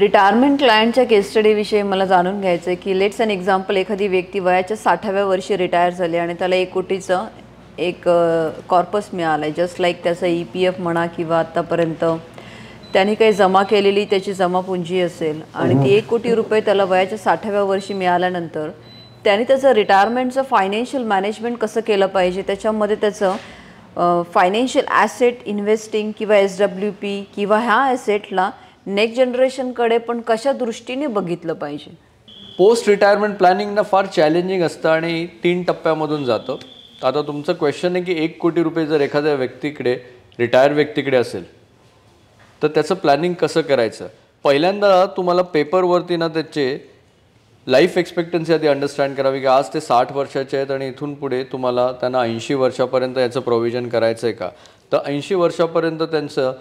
Retirement क्लायंटच्या केस स्टडीविषयी मला जाणून घ्यायचं आहे की लेट्स एन एक्झाम्पल, एखादी व्यक्ती वयाच्या 60व्या वर्षी रिटायर झाली आणि त्याला 1 कोटीचं एक कॉर्पस मिळालं आहे, जस्ट लाईक त्याचं EPF म्हणा किंवा आत्तापर्यंत त्यांनी काही जमा केलेली त्याची जमापुंजी असेल आणि ती 1 कोटी रुपये त्याला वयाच्या 60व्या वर्षी मिळाल्यानंतर त्यांनी त्याचं रिटायरमेंटचं फायनान्शियल मॅनेजमेंट कसं केलं पाहिजे, त्याच्यामध्ये त्याचं फायनान्शियल ॲसेट इन्व्हेस्टिंग किंवा SWP किंवा ह्या ॲसेटला नेक्स्ट जनरेशनकडे पण कशा दृष्टीने बघितलं पाहिजे. पोस्ट रिटायरमेंट प्लॅनिंग ना फार चॅलेंजिंग असतं आणि 3 टप्प्यामधून जातं. आता तुमचं क्वेश्चन आहे की 1 कोटी रुपये जर एखाद्या व्यक्तीकडे, रिटायर व्यक्तीकडे असेल तर त्याचं प्लॅनिंग कसं करायचं. पहिल्यांदा तुम्हाला पेपरवरती ना त्याचे लाईफ एक्सपेक्टन्सी आधी अंडरस्टँड करावी की आज ते 60 वर्षाचे आहेत आणि इथून पुढे तुम्हाला त्यांना 80 वर्षापर्यंत याचं प्रोव्हिजन करायचं आहे का. तर 80 वर्षापर्यंत त्यांचं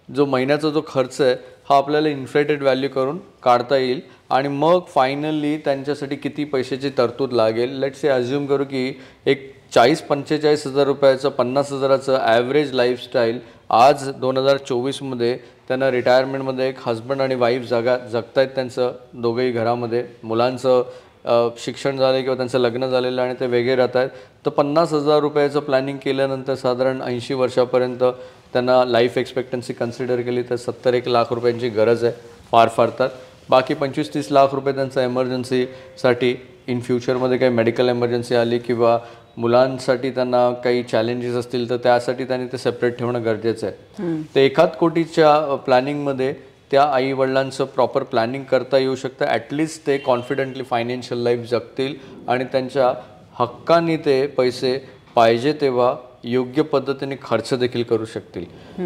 जो महिन्याचा जो खर्च आहे हा आपल्याला इन्फ्लेटेड व्हॅल्यू करून काढता येईल आणि मग फायनली त्यांच्यासाठी किती पैशाची तरतूद लागेल. लेट्स से अज्युम करू की एक 40-45 हजार रुपयाचं 50 हजाराचं ॲव्हरेज लाईफस्टाईल आज 2024मध्ये त्यांना रिटायरमेंटमध्ये एक हजबंड आणि वाईफ जगतायत, त्यांचं दोघंही घरामध्ये, मुलांचं शिक्षण झालं किंवा त्यांचं लग्न झालेलं आणि ते वेगळे राहत आहेत. तर 50 हजार रुपयाचं प्लॅनिंग केल्यानंतर साधारण 80 वर्षापर्यंत त्यांना लाईफ एक्सपेक्टन्सी कन्सिडर केली तर 70-1 लाख रुपयांची गरज आहे फार तर. बाकी 25-30 लाख रुपये त्यांचं एमर्जन्सीसाठी, इन फ्युचरमध्ये काही मेडिकल एमर्जन्सी आली किंवा मुलांसाठी त्यांना काही चॅलेंजेस असतील तर त्यासाठी त्यांनी ते सेपरेट ठेवणं गरजेचं आहे. तर 1 कोटीच्या प्लॅनिंगमध्ये त्या आईवडिलांचं प्रॉपर प्लॅनिंग करता येऊ शकतं. ॲटलिस्ट ते कॉन्फिडेंटली फायनान्शियल लाईफ जगतील आणि त्यांच्या हक्काने ते पैसे पाहिजे तेव्हा योग्य पद्धतीने खर्च देखील करू शकतील.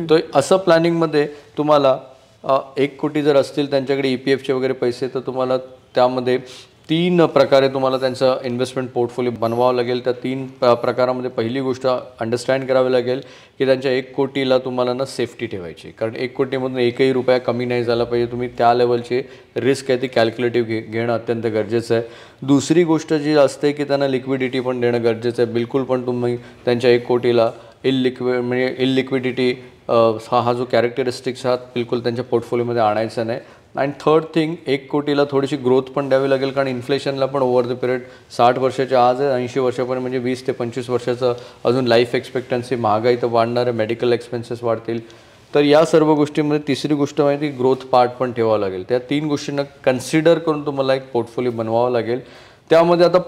तर असं प्लॅनिंगमध्ये तुम्हाला 1 कोटी जर असतील त्यांच्याकडे EPFचे वगैरे पैसे, तर तुम्हाला त्यामध्ये 3 प्रकारे तुम्हाला त्यांचं इन्व्हेस्टमेंट पोर्टफोलिओ बनवावं लागेल. त्या 3 प्रकारामध्ये पहिली गोष्ट अंडरस्टँड करावी लागेल की त्यांच्या 1 कोटीला तुम्हाला ना सेफ्टी ठेवायची, कारण 1 कोटीमधून एकही रुपया कमी नाही झाला पाहिजे. तुम्ही त्या लेवलची रिस्क आहे ती कॅल्क्युलेटिव्ह घेणं अत्यंत गरजेचं आहे. दुसरी गोष्ट जी असते की त्यांना लिक्विडिटी पण देणं गरजेचं आहे. बिलकुल पण तुम्ही त्यांच्या 1 कोटीला इलिक्विडिटी हा जो कॅरेक्टरिस्टिक्स हा बिलकुल त्यांच्या पोर्टफोलिओमध्ये आणायचा नाही. आणि थर्ड थिंग, 1 कोटीला थोडीशी ग्रोथ पण द्यावी लागेल, कारण इन्फ्लेशनला पण ओव्हर द पिरियड 60 वर्षाच्या आज 80 वर्षापर्यंत म्हणजे 20 ते 25 वर्षाचं अजून लाईफ एक्सपेक्टन्सी, महागाई तर वाढणार आहे, मेडिकल एक्सपेन्सेस वाढतील. तर या सर्व गोष्टींमध्ये तिसरी गोष्ट माहिती ग्रोथ पार्ट पण ठेवावं लागेल. त्या 3 गोष्टींना कन्सिडर करून तुम्हाला एक पोर्टफोलिओ बनवावं लागेल. त्यामध्ये आता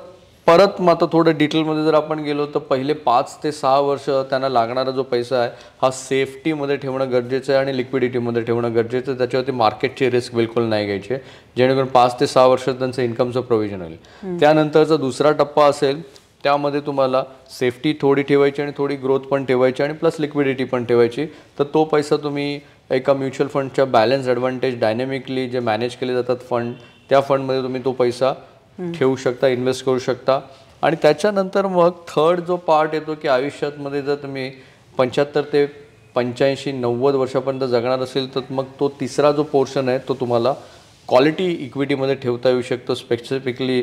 परत मग आता थोडं डिटेलमध्ये जर आपण गेलो तर पहिले 5 ते 6 वर्ष त्यांना लागणारा जो पैसा आहे हा सेफ्टीमध्ये ठेवणं गरजेचं आहे आणि लिक्विडिटीमध्ये ठेवणं गरजेचं आहे. त्याच्यावरती मार्केटची रिस्क बिलकुल नाही घ्यायची, जेणेकरून 5 ते 6 वर्षात त्यांचं इन्कमचं प्रोव्हिजन होईल. त्यानंतरचा दुसरा टप्पा असेल त्यामध्ये तुम्हाला सेफ्टी थोडी ठेवायची आणि थोडी ग्रोथ पण ठेवायची आणि प्लस लिक्विडिटी पण ठेवायची. तर तो पैसा तुम्ही एका म्युच्युअल फंडच्या बॅलन्स ॲडव्हान्टेज डायनॅमिकली जे मॅनेज केले जातात फंड, त्या फंडमध्ये तुम्ही तो पैसा ठेवू शकता, इन्व्हेस्ट करू शकता. आणि त्याच्यानंतर मग थर्ड जो पार्ट येतो की आयुष्यामध्ये जर तुम्ही 75 ते 85-90 वर्षापर्यंत जगणार असेल तर मग तो तिसरा जो पोर्शन आहे तो तुम्हाला क्वालिटी इक्विटीमध्ये ठेवता येऊ शकतो. स्पेसिफिकली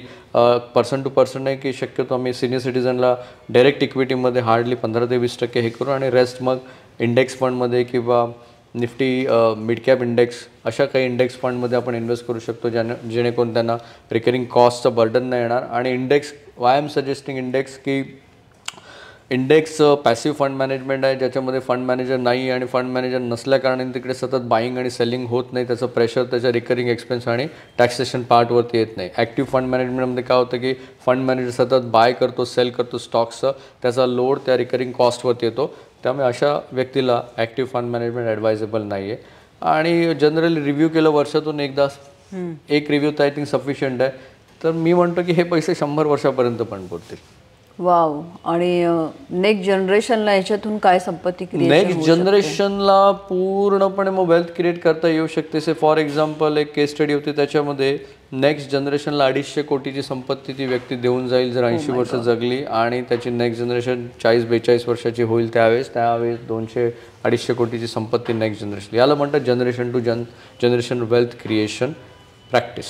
पर्सन टू पर्सन आहे की शक्यतो आम्ही सिनियर सिटीजनला डायरेक्ट इक्विटीमध्ये हार्डली 15 ते 20% हे करू आणि रेस्ट मग इंडेक्स फंडमध्ये किंवा निफ्टी मिड कॅप इंडेक्स अशा काही इंडेक्स फंडमध्ये आपण इन्व्हेस्ट करू शकतो, जेणेकरून त्यांना रिकरिंग कॉस्टचं बर्डन नाही येणार. आणि index, Y am suggesting index की इंडेक्स पॅसिव्ह फंड मॅनेजमेंट आहे, ज्याच्यामध्ये फंड मॅनेजर नाही आणि फंड मॅनेजर नसल्या कारणाने तिकडे सतत बाईंग आणि सेलिंग होत नाही. त्याचं प्रेशर त्याच्या रिकरिंग एक्सपेन्स आणि टॅक्सेशन पार्टवरती येत नाही. ॲक्टिव्ह फंड मॅनेजमेंटमध्ये काय होतं की फंड मॅनेजर सतत बाय करतो, सेल करतो स्टॉक्सचं, त्याचा लोड त्या रिकरिंग कॉस्टवरती येतो. त्यामुळे अशा व्यक्तीला ॲक्टिव्ह फंड मॅनेजमेंट ॲडवायजेबल नाही आहे. आणि जनरली रिव्ह्यू केलं वर्षातून एकदा, एक रिव्ह्यू तर आय थिंक सफिशियंट आहे. तर मी म्हणतो की हे पैसे 100 वर्षापर्यंत पण पुरतील. वाव. आणि नेक्स्ट जनरेशनला याच्यातून काय संपत्ती क्रिएशन, नेक्स्ट जनरेशनला पूर्णपणे मग वेल्थ क्रिएट करता येऊ शकते. से फॉर एक्झाम्पल एक केस स्टडी होती, त्याच्यामध्ये नेक्स्ट जनरेशनला 250 कोटीची संपत्ती ती व्यक्ती देऊन जाईल जर 80 वर्ष जगली आणि त्याची नेक्स्ट जनरेशन 40-42 वर्षाची होईल. त्यावेळेस 200-250 कोटीची संपत्ती नेक्स्ट जनरेशन. याला म्हणतात generation to generation wealth creation practice.